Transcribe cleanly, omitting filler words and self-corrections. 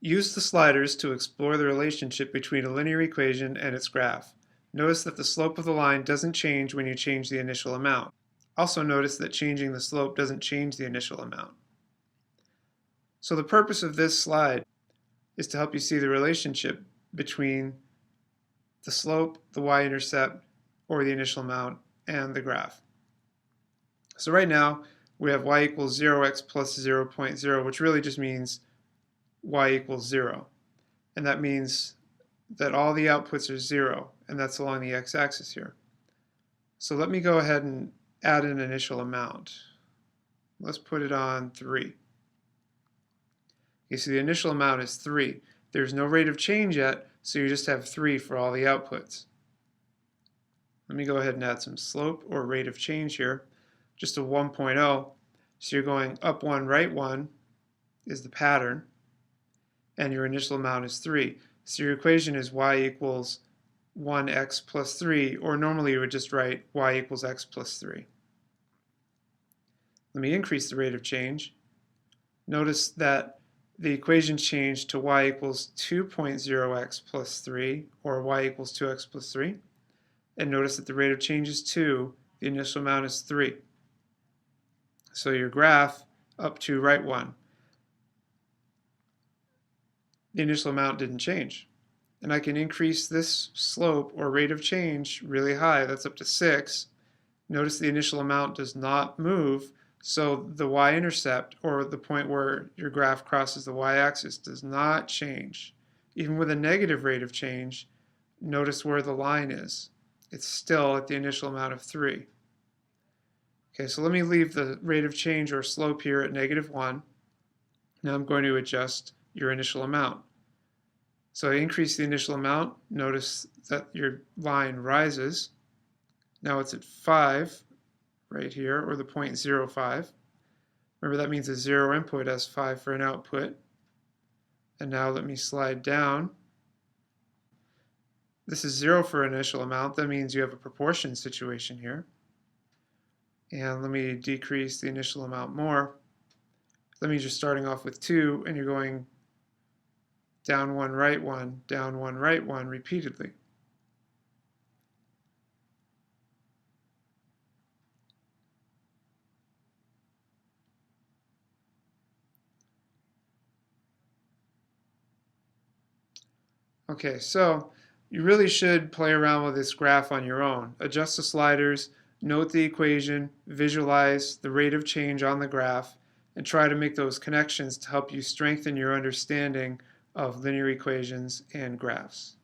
Use the sliders to explore the relationship between a linear equation and its graph. Notice that the slope of the line doesn't change when you change the initial amount. Also notice that changing the slope doesn't change the initial amount. So the purpose of this slide is to help you see the relationship between the slope, the y-intercept, or the initial amount, and the graph. So right now we have y equals 0x plus 0.0, which really just means y equals 0. And that means that all the outputs are 0, and that's along the x-axis here. So let me go ahead and add an initial amount. Let's put it on 3. You see the initial amount is 3. There's no rate of change yet, so you just have 3 for all the outputs. Let me go ahead and add some slope or rate of change here, just a 1.0. So you're going up 1, right 1 is the pattern, and your initial amount is 3. So your equation is y equals 1x plus 3, or normally you would just write y equals x plus 3. Let me increase the rate of change. Notice that the equation changed to y equals 2.0x plus 3, or y equals 2x plus 3. And notice that the rate of change is 2, the initial amount is 3. So your graph up to right 1, the initial amount didn't change. And I can increase this slope or rate of change really high, that's up to 6. Notice the initial amount does not move, so the y-intercept, or the point where your graph crosses the y-axis, does not change. Even with a negative rate of change, notice where the line is. It's still at the initial amount of 3. Okay, so let me leave the rate of change or slope here at -1. Now I'm going to adjust your initial amount. So I increase the initial amount. Notice that your line rises. Now it's at 5 right here, or the 0.05. Remember, that means a 0 input has 5 for an output. And now let me slide down. This is 0 for initial amount. That means you have a proportion situation here. And let me decrease the initial amount more. That means you're starting off with 2 and you're going down 1, right 1, down 1, right 1 repeatedly. Okay, so you really should play around with this graph on your own. Adjust the sliders, note the equation, visualize the rate of change on the graph, and try to make those connections to help you strengthen your understanding of linear equations and graphs.